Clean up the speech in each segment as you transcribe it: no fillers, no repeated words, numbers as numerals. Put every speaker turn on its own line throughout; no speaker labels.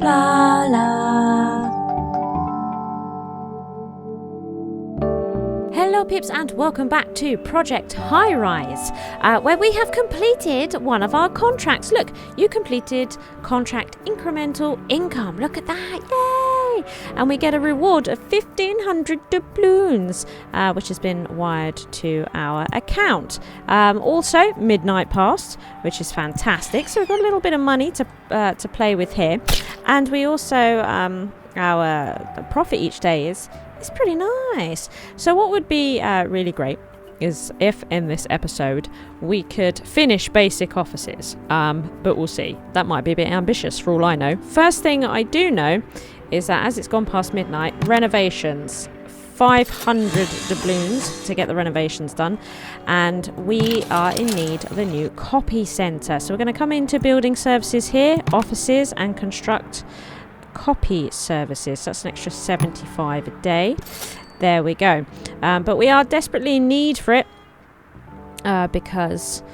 Blarla. Hello peeps and welcome back to Project Highrise, where we have completed one of our contracts. Look, you completed contract incremental income. Look at that, yay! And we get a reward of 1,500 doubloons, which has been wired to our account. Also, midnight passed, which is fantastic. So we've got a little bit of money to play with here. And we also, our profit each day is pretty nice. So what would be really great is if in this episode we could finish basic offices, but we'll see. That might be a bit ambitious for all I know. First thing I do know is that as it's gone past midnight, renovations, 500 doubloons to get the renovations done, and we are in need of a new copy centre. So we're going to come into building services here, offices, and construct copy services. That's an extra 75 a day. There we go. But we are desperately in need for it because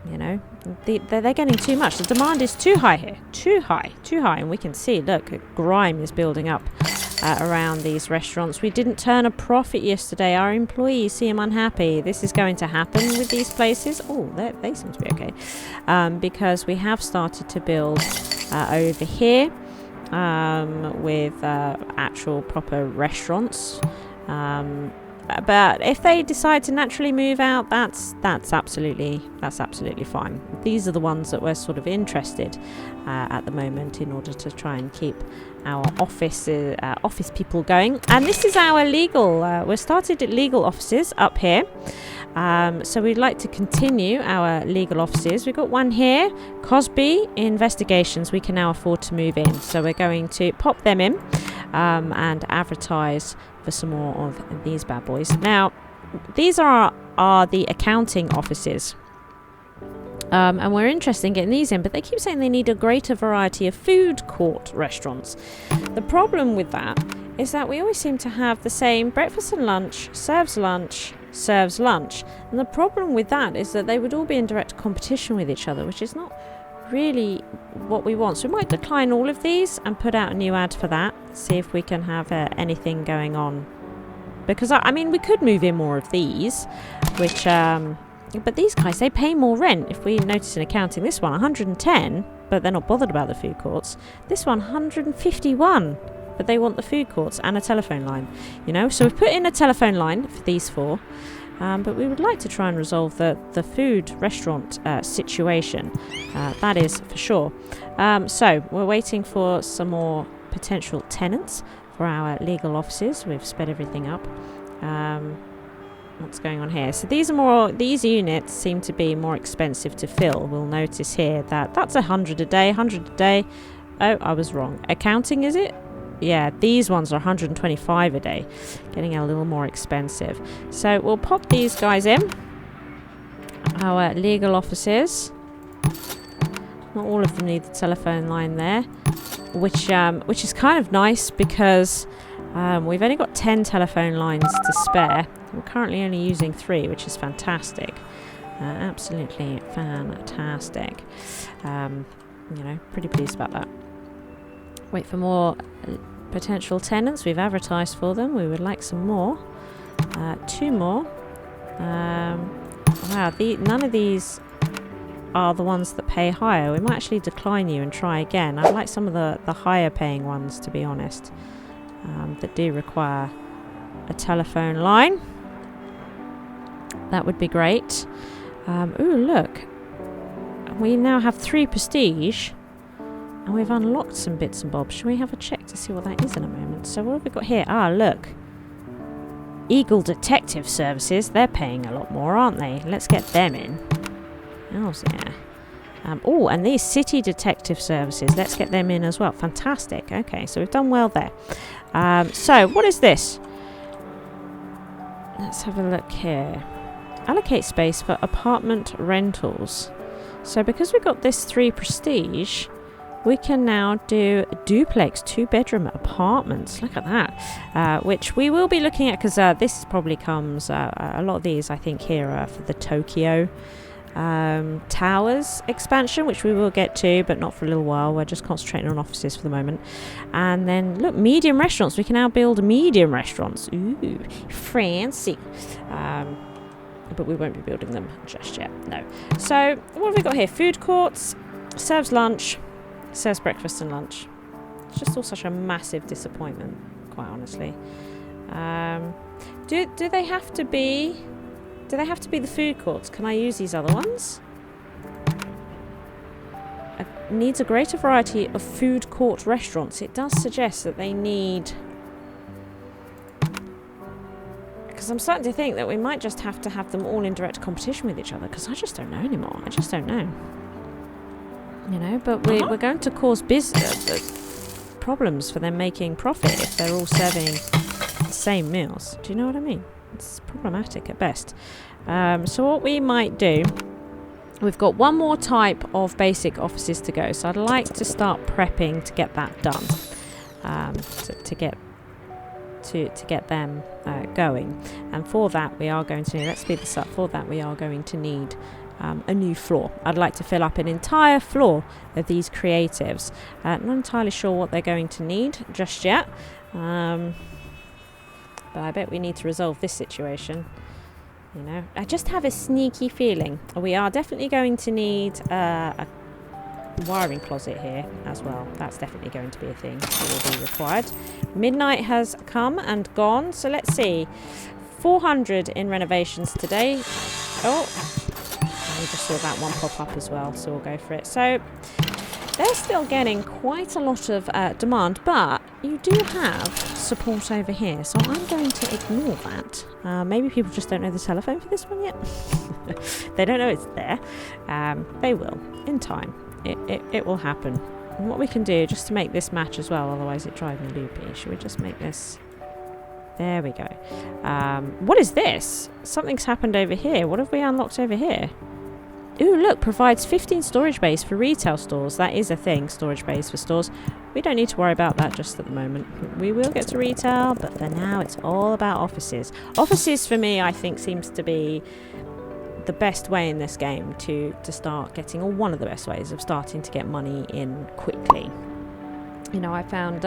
you know, they're getting too much. The demand is too high here. Too high. And we can see, look, grime is building up around these restaurants. We didn't turn a profit yesterday. Our employees seem unhappy. This is going to happen with these places. Oh, they seem to be okay. Because we have started to build over here with actual proper restaurants. But if they decide to naturally move out, that's absolutely fine. These are the ones that we're sort of interested at the moment in order to try and keep our office people going. And this is our legal. We're started at legal offices up here. So we'd like to continue our legal offices. We've got one here, Cosby Investigations. We can now afford to move in, so we're going to pop them in and advertise for some more of these bad boys. Now, these are the accounting offices. And we're interested in getting these in, but they keep saying they need a greater variety of food court restaurants. The problem with that is that we always seem to have the same breakfast and lunch, serves lunch. And the problem with that is that they would all be in direct competition with each other, which is not really what we want. So we might decline all of these and put out a new ad for that, see if we can have anything going on. Because, I mean, we could move in more of these, which... but these guys, they pay more rent. If we notice in accounting, this one 110, but they're not bothered about the food courts. This one 151, but they want the food courts and a telephone line. You know, so we've put in a telephone line for these four, but we would like to try and resolve the food restaurant situation. That is for sure. So we're waiting for some more potential tenants for our legal offices. We've sped everything up. What's going on here? So these units seem to be more expensive to fill. We'll notice here that that's 100 a day. Oh, I was wrong. Accounting, is it? Yeah, these ones are 125 a day, getting a little more expensive. So we'll pop these guys in. Our legal offices. Not all of them need the telephone line there, which is kind of nice because we've only got 10 telephone lines to spare. We're currently only using 3, which is fantastic. Absolutely fantastic. You know, pretty pleased about that. Wait for more potential tenants. We've advertised for them. We would like some more. 2 more. Wow, none of these are the ones that pay higher. We might actually decline you and try again. I'd like some of the higher paying ones, to be honest, that do require a telephone line. That would be great. Ooh, look. We now have 3 prestige. And we've unlocked some bits and bobs. Shall we have a check to see what that is in a moment? So what have we got here? Ah, look. Eagle Detective Services. They're paying a lot more, aren't they? Let's get them in. Oh, yeah. Oh, and these City Detective Services. Let's get them in as well. Fantastic. Okay, so we've done well there. So, what is this? Let's have a look here. Allocate space for apartment rentals. So, because we've got this 3 prestige... we can now do duplex 2-bedroom apartments. Look at that. Which we will be looking at because this probably comes... a lot of these, I think, here are for the Tokyo towers expansion, which we will get to, but not for a little while. We're just concentrating on offices for the moment. And then look, medium restaurants. We can now build medium restaurants. Ooh, fancy. But we won't be building them just yet. No. So what have we got here? Food courts, serves lunch, serves breakfast and lunch. It's just all such a massive disappointment, quite honestly. Do they have to be? Do they have to be the food courts? Can I use these other ones? It needs a greater variety of food court restaurants. It does suggest that they need... Because I'm starting to think that we might just have to have them all in direct competition with each other, because I just don't know anymore. I just don't know. You know, but we're going to cause problems for them making profit if they're all serving the same meals. Do you know what I mean? It's problematic at best. So what we might do, we've got one more type of basic offices to go. So I'd like to start prepping to get that done. To get them going. And for that we are going to need, let's speed this up, for that we are going to need a new floor. I'd like to fill up an entire floor of these creatives. Not entirely sure what they're going to need just yet. But I bet we need to resolve this situation. You know, I just have a sneaky feeling we are definitely going to need a wiring closet here as well. That's definitely going to be a thing that will be required. Midnight has come and gone, so let's see. 400 in renovations today. Oh, we just saw that one pop up as well, so we'll go for it. So they're still getting quite a lot of demand, but you do have support over here, so I'm going to ignore that. Maybe people just don't know the telephone for this one yet. They don't know it's there. They will in time. It will happen. And what we can do just to make this match as well, otherwise it drives me loopy. Should we just make this? There we go. What is this? Something's happened over here. What have we unlocked over here? Ooh, look, provides 15 storage bays for retail stores. That is a thing, storage bays for stores. We don't need to worry about that just at the moment. We will get to retail, but for now it's all about offices. Offices for me, I think, seems to be the best way in this game to start getting, or one of the best ways of starting to get money in quickly. You know, I found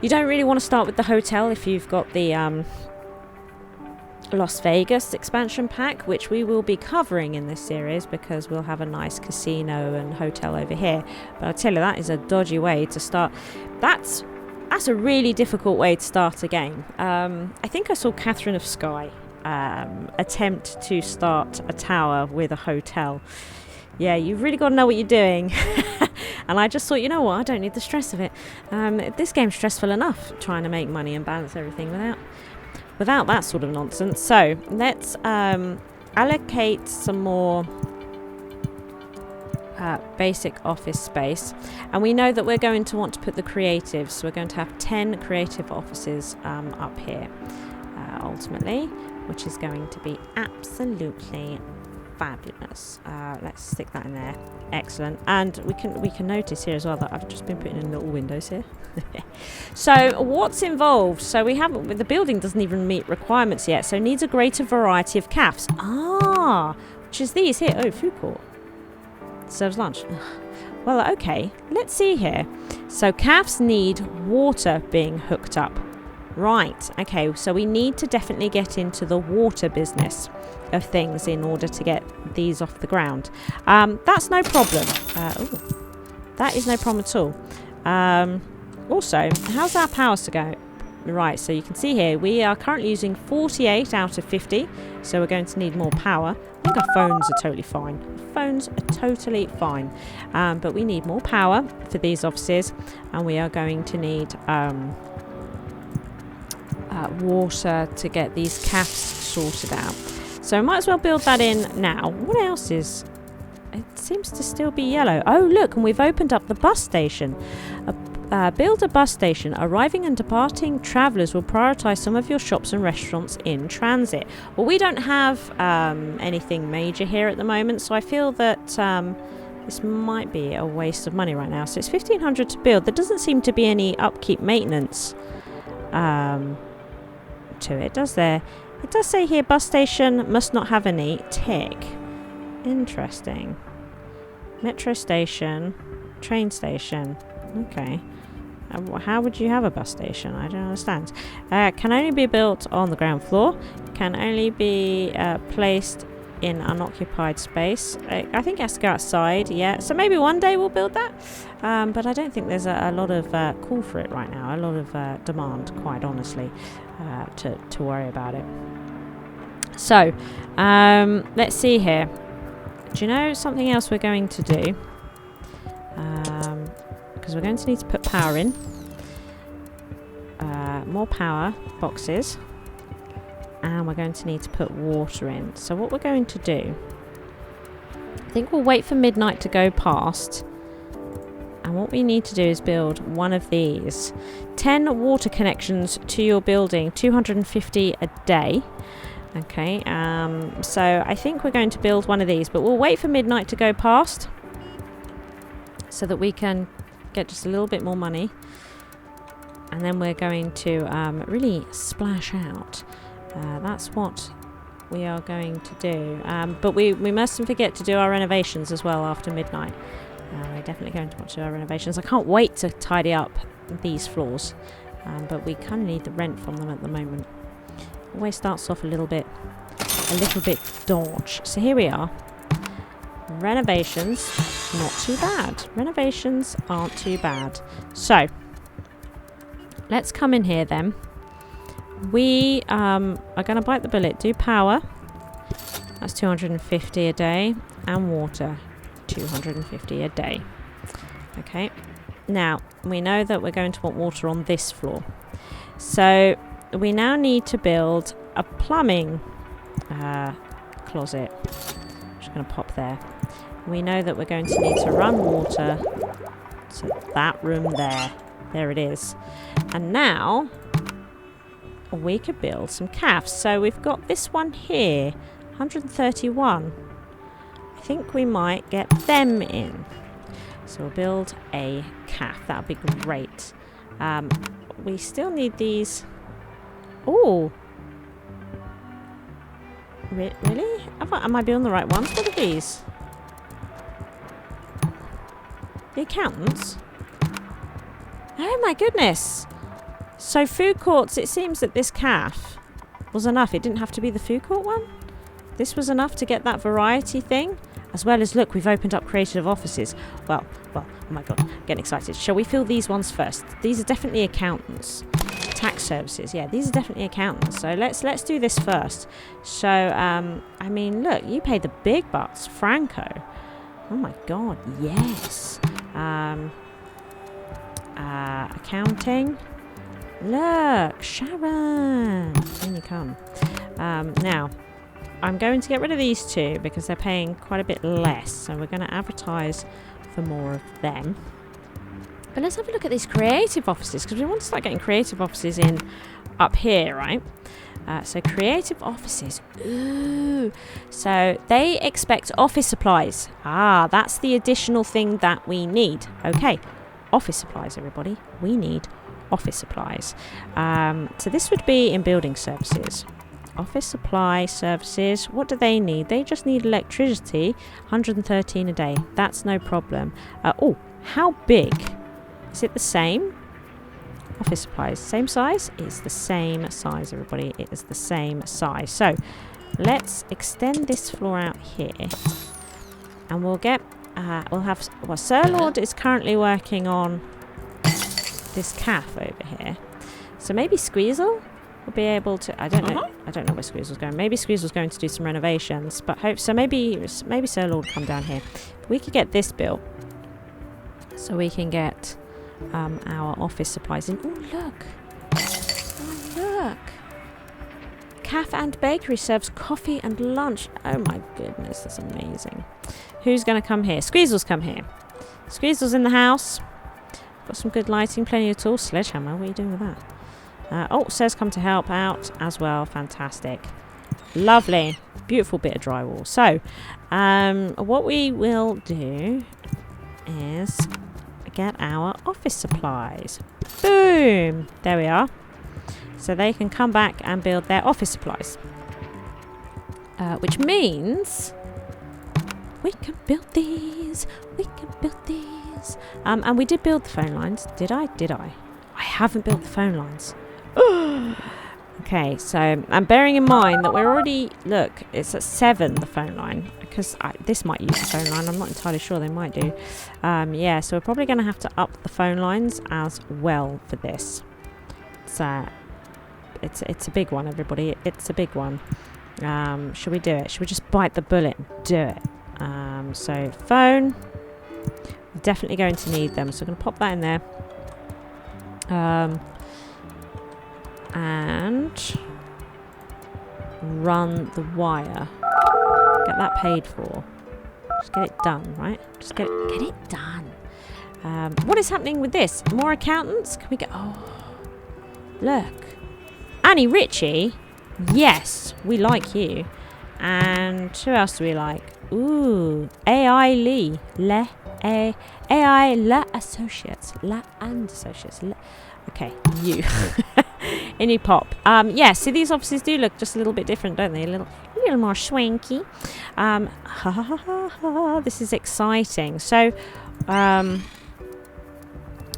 you don't really want to start with the hotel if you've got the Las Vegas expansion pack, which we will be covering in this series because we'll have a nice casino and hotel over here. But I'll tell you, that is a dodgy way to start. That's a really difficult way to start a game. I think I saw Catherine of Sky attempt to start a tower with a hotel. Yeah, you've really got to know what you're doing. And I just thought, you know what, I don't need the stress of it. This game's stressful enough trying to make money and balance everything without that sort of nonsense. So let's allocate some more basic office space, and we know that we're going to want to put the creatives, so we're going to have 10 creative offices up here ultimately, which is going to be absolutely fabulous. Let's stick that in there. Excellent. And we can notice here as well that I've just been putting in little windows here. So what's involved? So we haven't, the building doesn't even meet requirements yet, so it needs a greater variety of cafes. Which is these here. Oh, food court. Serves lunch. Well, okay. Let's see here. So cafes need water being hooked up. Right. Okay. So we need to definitely get into the water business of things in order to get these off the ground. That's no problem. That is no problem at all. Also, how's our power to go? Right, so you can see here we are currently using 48 out of 50, so we're going to need more power. I think our phones are totally fine. Phones are totally fine, but we need more power for these offices, and we are going to need water to get these cafes sorted out. So I might as well build that in now. What else is... It seems to still be yellow. Oh, look, and we've opened up the bus station. Build a bus station. Arriving and departing travellers will prioritise some of your shops and restaurants in transit. Well, we don't have anything major here at the moment, so I feel that this might be a waste of money right now. So it's 1,500 to build. There doesn't seem to be any upkeep maintenance to it, does there? It does say here bus station must not have any tick. Interesting. Metro station, train station. Okay. How would you have a bus station? I don't understand. Can only be built on the ground floor. Can only be placed in unoccupied space. I think it has to go outside, yeah. So maybe one day we'll build that. But I don't think there's a lot of call for it right now. A lot of demand, quite honestly, to worry about it. So, let's see here. Do you know something else we're going to do? Because we're going to need to put power in. More power boxes. And we're going to need to put water in. So what we're going to do, I think we'll wait for midnight to go past. And what we need to do is build one of these. 10 water connections to your building, 250 a day. Okay, so I think we're going to build one of these, but we'll wait for midnight to go past so that we can get just a little bit more money. And then we're going to really splash out. That's what we are going to do. But we mustn't forget to do our renovations as well after midnight. We're definitely going to want to do our renovations. I can't wait to tidy up these floors. But we kind of need the rent from them at the moment. Always starts off a little bit dodge. So here we are. Renovations, not too bad. Renovations aren't too bad. So, let's come in here then. We are going to bite the bullet. Do power. That's 250 a day. And water, 250 a day. Okay. Now, we know that we're going to want water on this floor. So, we now need to build a plumbing closet. I'm just going to pop there. We know that we're going to need to run water to that room there. There it is. And now we could build some cafes. So we've got this one here, 131. I think we might get them in. So we'll build a cafe. That would be great. We still need these. Oh, really? Am I on the right ones? What are these? The accountants? Oh my goodness! So food courts, it seems that this cafe was enough. It didn't have to be the food court one. This was enough to get that variety thing. As well as, look, we've opened up creative offices. Well, oh my god, I'm getting excited. Shall we fill these ones first? These are definitely accountants. Tax services, yeah, these are definitely accountants. So let's do this first. So, I mean, look, you pay the big bucks. Franco. Oh my god, yes. Accounting. Look, Sharon. In you come. Now, I'm going to get rid of these two because they're paying quite a bit less. So we're going to advertise for more of them. But let's have a look at these creative offices because we want to start getting creative offices in up here, right? So creative offices. Ooh. So they expect office supplies. Ah, that's the additional thing that we need. Okay, office supplies, everybody. We need office supplies. So this would be in building services. Office supply services. What do they need? They just need electricity. 113 a day. That's no problem. Oh, how big? Is it the same? Office supplies. Same size? It's the same size, everybody. It is the same size. So, let's extend this floor out here. And we'll get... we'll have... Well, Sir Lord is currently working on this cafe over here. So maybe Squeezle will be able to... I don't know where Squeezle's going. Maybe Squeezle's going to do some renovations. But hope... So maybe Sir Lord will come down here. We could get this built. So we can get... our office supplies in. Oh, look. Oh, look. Cafe and bakery serves coffee and lunch. Oh, my goodness. That's amazing. Who's going to come here? Squeezle's come here. Squeezle's in the house. Got some good lighting. Plenty of tools. Sledgehammer. What are you doing with that? Oh, Sarah's come to help out as well. Fantastic. Lovely. Beautiful bit of drywall. So, what we will do is... get our office supplies. Boom! There we are. So they can come back and build their office supplies. Which means We can build these. We can build these. And we did build the phone lines. Did I? I haven't built the phone lines. Okay, so I'm bearing in mind that we're already... Look, it's at 7, the phone line. Because this might use the phone line. I'm not entirely sure they might do. Yeah, so we're probably going to have to up the phone lines as well for this. It's a big one, everybody. It's a big one. Should we do it? Should we just bite the bullet and do it? So phone. We're definitely going to need them. So I'm going to pop that in there. And run the wire. Get that paid for. Just get it done, right? Just get it done. What is happening with this? More accountants? Can we get... Oh, look. Annie Ritchie? Yes, we like you. And who else do we like? Ooh, AI Lee. AI La Associates. La and Associates. Okay, you. In you pop. Yeah, so these offices do look just a little bit different, don't they? A little more swanky. This is exciting. So,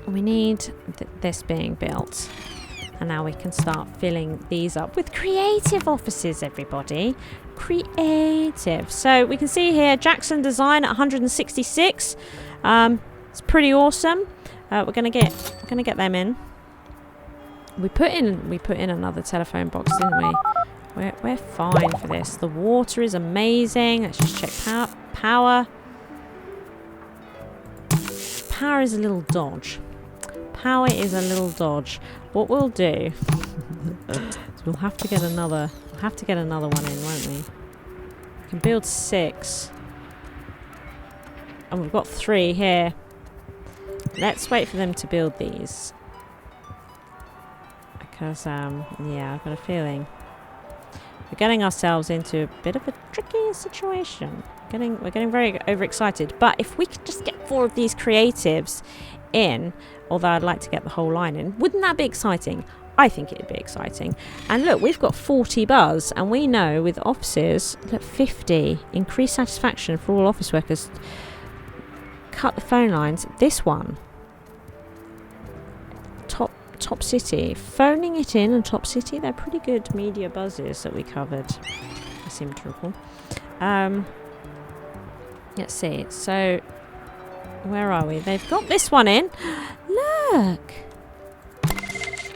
we need this being built. And now we can start filling these up with creative offices, everybody. Creative. So we can see here Jackson Design at 166. It's pretty awesome. We're gonna get them in. We put in another telephone box, didn't we? We're fine for this. The water is amazing. Let's just check power. Power is a little dodge. Power is a little dodge. What we'll do is we'll have to get another one in, won't we? We can build 6. And we've got 3 here. Let's wait for them to build these. Because yeah, I've got a feeling we're getting ourselves into a bit of a tricky situation. We're getting very overexcited. But if we could just get 4 of these creatives in, although I'd like to get the whole line in, wouldn't that be exciting? I think it'd be exciting. And look, we've got 40 buzz, and we know with offices, look, 50 increased satisfaction for all office workers. Cut the phone lines. This one, Top City, phoning it in, and Top City, they're pretty good media buzzes that we covered, I seem to recall. Let's see. So where are we? They've got this one in. Look.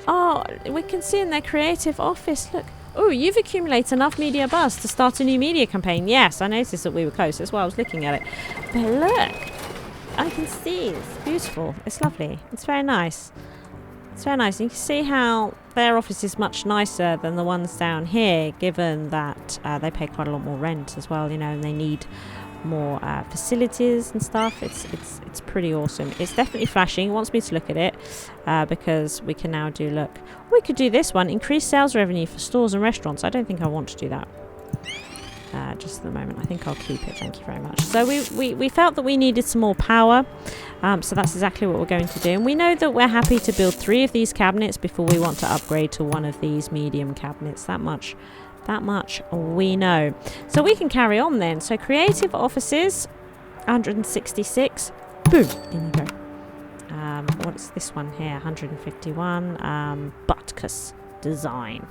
Oh, we can see in their creative office. Look. Oh, you've accumulated enough media buzz to start a new media campaign. Yes, I noticed that we were close. That's why I was looking at it. But look. I can see. It's beautiful. It's lovely. It's very nice. It's very nice. You can see how their office is much nicer than the ones down here, given that they pay quite a lot more rent as well, you know, and they need more facilities and stuff. It's pretty awesome. It's definitely flashing. It wants me to look at it because we can now do, look, we could do this one, increase sales revenue for stores and restaurants. I don't think I want to do that just at the moment. I think I'll keep it, thank you very much. So we felt that we needed some more power, so that's exactly what we're going to do. And we know that we're happy to build 3 of these cabinets before we want to upgrade to one of these medium cabinets. That much we know. So we can carry on then. So creative offices, 166. Boom, in you go. What's this one here? 151. Butkus Design.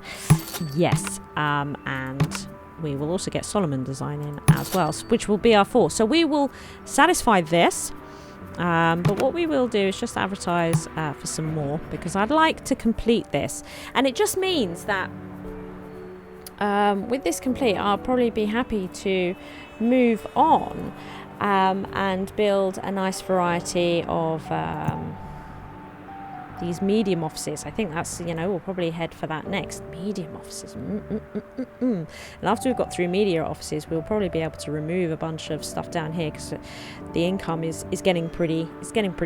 Yes. And we will also get Solomon Design in as well, which will be our 4. So we will satisfy this. But what we will do is just advertise for some more, because I'd like to complete this. And it just means that with this complete, I'll probably be happy to move on and build a nice variety of these medium offices. I think that's, you know, we'll probably head for that next. Medium offices. And after we've got through media offices, we'll probably be able to remove a bunch of stuff down here, because the income is getting pretty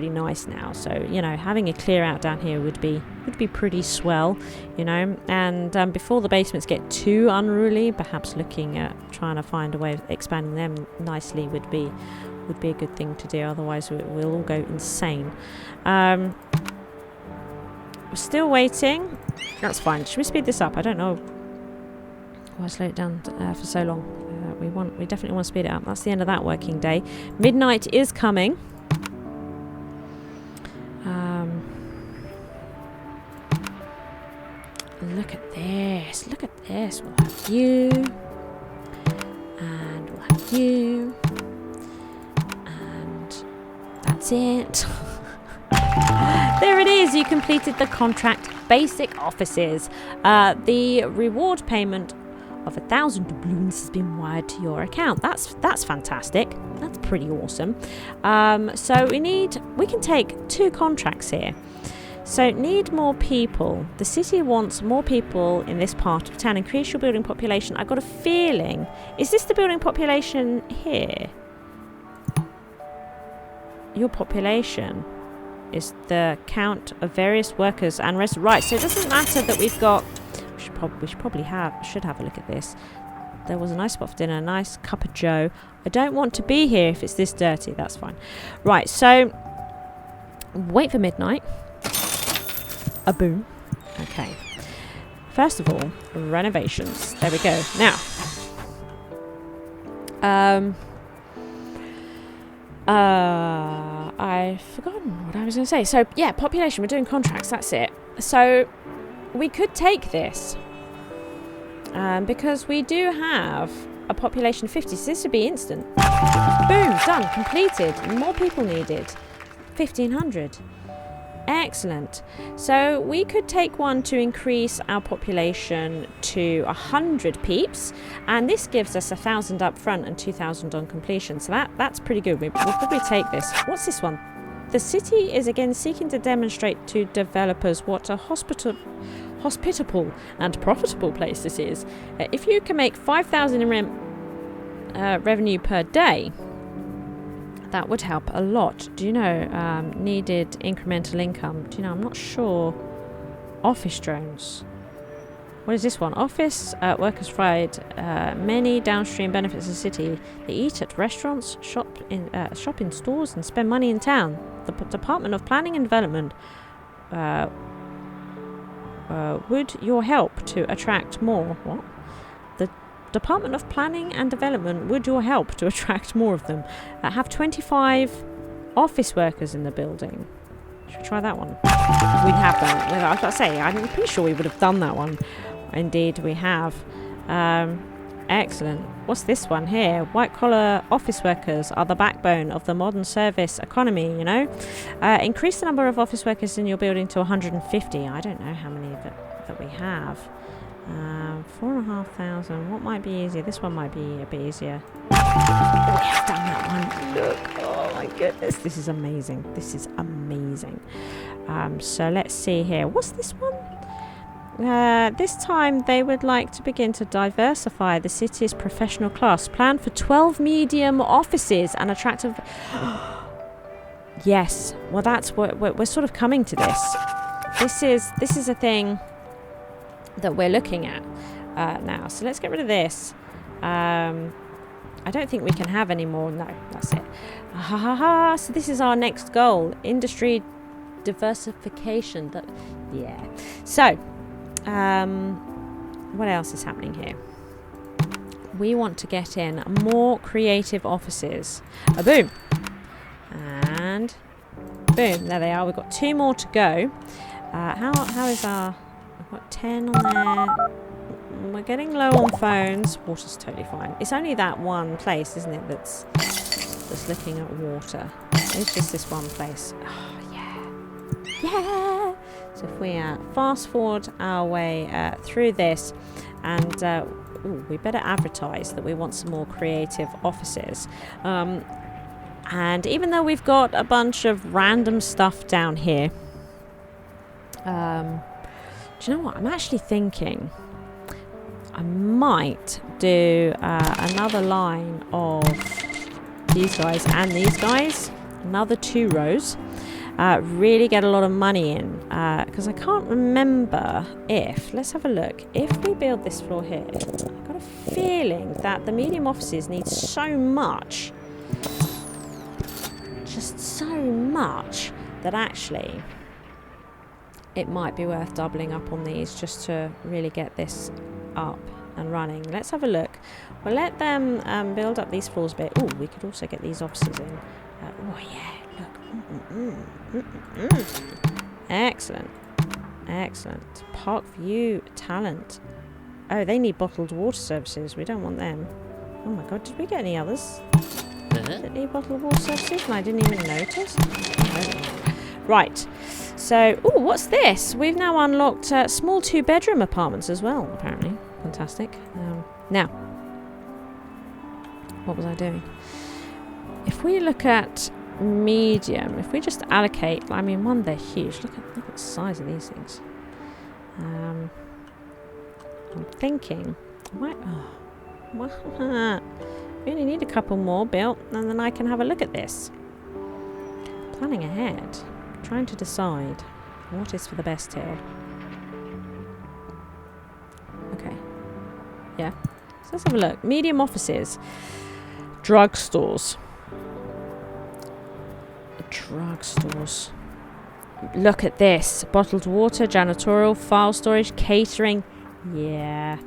nice now. So, you know, having a clear out down here would be pretty swell, you know. And before the basements get too unruly, perhaps looking at trying to find a way of expanding them nicely would be a good thing to do. Otherwise we'll all go insane. We're still waiting. That's fine. Should we speed this up? I don't know why I slowed it down for so long. We definitely want to speed it up. That's the end of that working day. Midnight is coming. Look at this. Look at this. We'll have you. And we'll have you. And that's it. There it is. You completed the contract basic offices. The reward payment of 1,000 doubloons has been wired to your account. That's fantastic. That's pretty awesome. So we can take 2 contracts here. So need more people. The city wants more people in this part of town. Increase your building population. I got a feeling. Is this the building population here? Your population is the count of various workers and residents. Right, so it doesn't matter that we've got... We should have a look at this. There was a nice spot for dinner, a nice cup of joe. I don't want to be here if it's this dirty. That's fine. Right, so wait for midnight. A boom. Okay. First of all, renovations. There we go. Now, I've forgotten what I was going to say. So, yeah, population. We're doing contracts. That's it. So, we could take this because we do have a population of 50. So, this would be instant. Boom. Done. Completed. More people needed. 1,500. Excellent. So we could take one to increase our population to 100 peeps, and this gives us 1,000 up front and 2,000 on completion. So that's pretty good. We'll probably take this. What's this one? The city is again seeking to demonstrate to developers what a hospitable and profitable place this is. If you can make 5,000 in revenue per day, that would help a lot. Do you know, needed incremental income? Do you know, I'm not sure. Office drones. What is this one? Office workers provide many downstream benefits of the city. They eat at restaurants, shop in stores, and spend money in town. The Department of Planning and Development would your help to attract more. What? The Department of Planning and Development would your help to attract more of them. Have 25 office workers in the building. Should we try that one? We'd have done. I was about to say, I'm pretty sure we would have done that one. Indeed, we have. Excellent. What's this one here? White-collar office workers are the backbone of the modern service economy, you know. Increase the number of office workers in your building to 150. I don't know how many that we have. 4,500. What might be easier? This one might be a bit easier. Oh, we have done that one. Look. Oh, my goodness. This is amazing. This is amazing. So let's see here. What's this one? This time they would like to begin to diversify the city's professional class. Plan for 12 medium offices and attractive... Yes. Well, that's what we're sort of coming to this. This is a thing that we're looking at now. So let's get rid of this. I don't think we can have any more. No, that's it. So this is our next goal. Industry diversification. Yeah. So... what else is happening here? We want to get in more creative offices. Boom. And boom. There they are. We've got 2 more to go. How is our... We've got 10 on there. We're getting low on phones. Water's totally fine. It's only that one place, isn't it, that's looking at water. It's just this one place. Oh, yeah. Yeah! So if we fast forward our way through this, and we better advertise that we want some more creative offices. And even though we've got a bunch of random stuff down here, do you know what? I'm actually thinking I might do another line of these guys and these guys. Another 2 rows. Really get a lot of money in, because I can't remember if, let's have a look, if we build this floor here, I've got a feeling that the medium offices need so much, just so much, that actually it might be worth doubling up on these just to really get this up and running. Let's have a look. We'll let them build up these floors a bit. Oh, we could also get these offices in. Oh yeah, look. Excellent. Excellent. Park view talent. Oh, they need bottled water services. We don't want them. Oh my god, did we get any others that need bottled water services? And I didn't even notice. Right. So, oh, what's this? We've now unlocked small 2-bedroom apartments as well, apparently. Fantastic. Now, what was I doing? If we look at medium, if we just allocate, I mean, one, they're huge. Look at the size of these things. I'm thinking, we only need a couple more built, and then I can have a look at this. Planning ahead, trying to decide what is for the best here. Okay. Yeah. So let's have a look. Medium offices. Drugstores. Drugstores. Look at this. Bottled water, janitorial, file storage, catering. Yeah.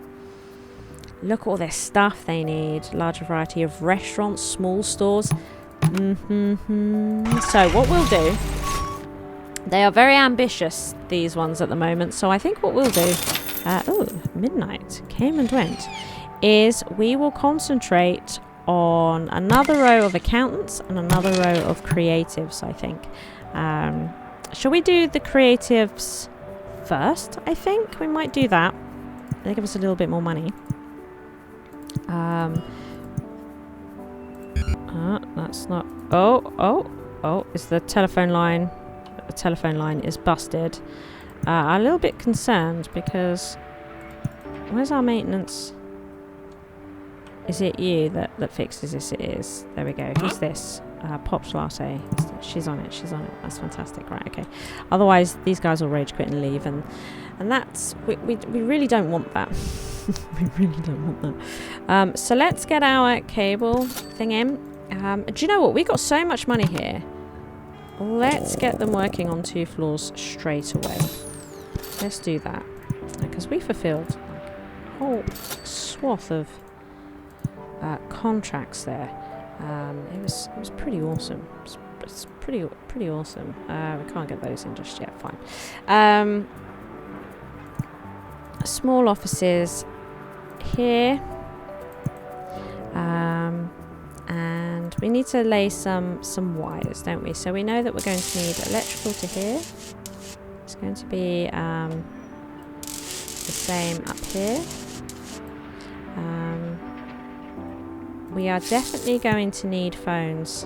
Look at all their stuff they need. Larger variety of restaurants, small stores. So what we'll do, they are very ambitious, these ones at the moment. So I think what we'll do, midnight came and went, is we will concentrate on another row of accountants and another row of creatives, I think. Shall we do the creatives first? I think we might do that. They give us a little bit more money. That's not... Oh, it's the telephone line. The telephone line is busted. I'm a little bit concerned because... Where's our maintenance? Is it you that fixes this? It is. There we go. Who's this? Pops Latte. She's on it. She's on it. That's fantastic. Right, okay. Otherwise, these guys will rage quit and leave. And that's... We really don't want that. We really don't want that. So let's get our cable thing in. Do you know what? We got so much money here. Let's get them working on 2 floors straight away. Let's do that. Because we fulfilled a whole swath of contracts there. It was pretty awesome. It's pretty awesome. We can't get those in just yet. Fine. Small offices here. And we need to lay some wires, don't we? So we know that we're going to need electrical to here. It's going to be the same up here. We are definitely going to need phones.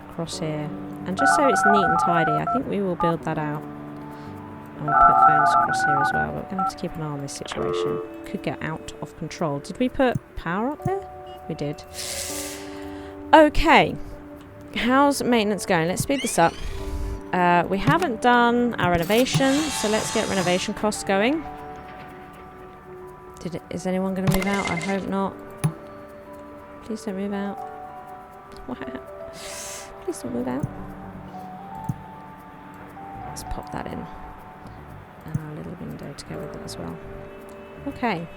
Across here. And just so it's neat and tidy, I think we will build that out. And we'll put phones across here as well. But we're going to have to keep an eye on this situation. Could get out of control. Did we put power up there? We did. Okay. How's maintenance going? Let's speed this up. We haven't done our renovation, so let's get renovation costs going. Is anyone going to move out? I hope not. Please don't move out. Wow. Please don't move out. Let's pop that in. And our little window to go with it as well. Okay.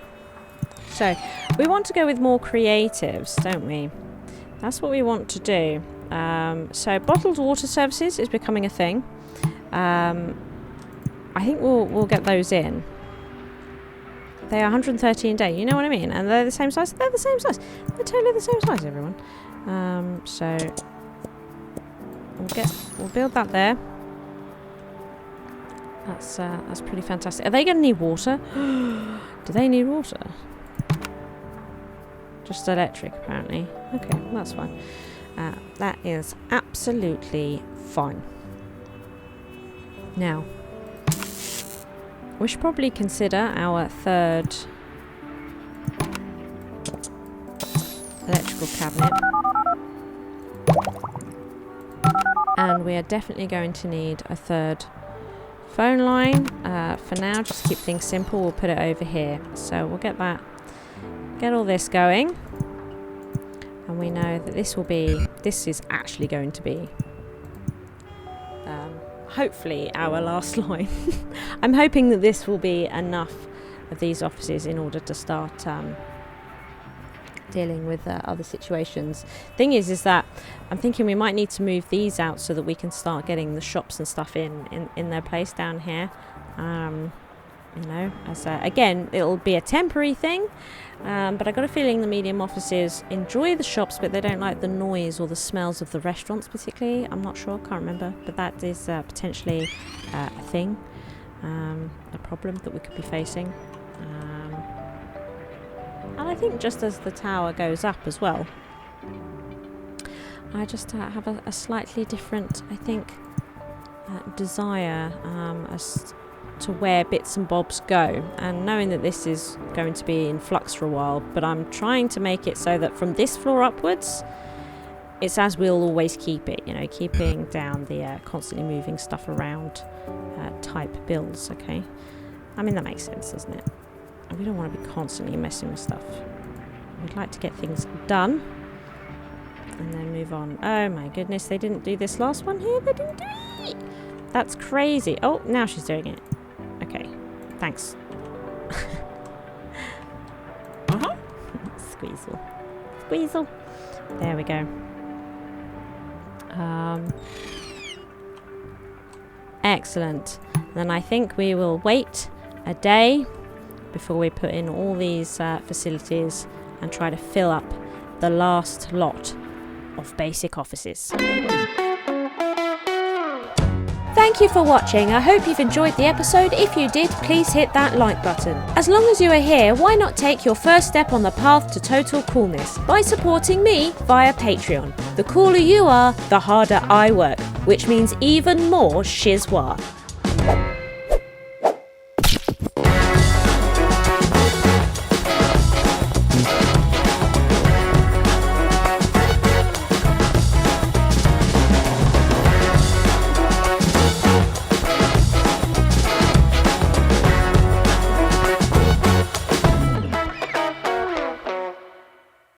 So, we want to go with more creatives, don't we? That's what we want to do. So, bottled water services is becoming a thing. I think we'll get those in. They are 113 a day, you know what I mean? And they're the same size. They're the same size. They're totally the same size, everyone. So we'll build that there. That's pretty fantastic. Are they going to need water? Do they need water? Just electric, apparently. Okay, well, that's fine. That is absolutely fine. Now, we should probably consider our third electrical cabinet. And we are definitely going to need a third phone line. For now, just to keep things simple, we'll put it over here. So we'll get all this going. And we know that this is actually going to be hopefully our last line. I'm hoping that this will be enough of these offices in order to start dealing with other situations. Thing is that I'm thinking we might need to move these out so that we can start getting the shops and stuff in their place down here. You know, as again, it'll be a temporary thing, but I got a feeling the medium offices enjoy the shops, but they don't like the noise or the smells of the restaurants particularly. I'm not sure, can't remember, but that is potentially a thing, a problem that we could be facing. And I think just as the tower goes up as well, I just have a slightly different, I think, desire as to where bits and bobs go, and knowing that this is going to be in flux for a while, but I'm trying to make it so that from this floor upwards it's as we'll always keep it, you know, keeping down the constantly moving stuff around type builds. Okay, I mean that makes sense, doesn't it? And we don't want to be constantly messing with stuff. We'd like to get things done and then move on. Oh my goodness, they didn't do this last one here. They didn't do it. That's crazy. Oh, now she's doing it. Okay, thanks. Squeezle. Squeezle. There we go. Excellent. Then I think we will wait a day before we put in all these facilities and try to fill up the last lot of basic offices. Thank you for watching. I hope you've enjoyed the episode. If you did, please hit that like button. As long as you are here, why not take your first step on the path to total coolness by supporting me via Patreon. The cooler you are, the harder I work, which means even more shizwa.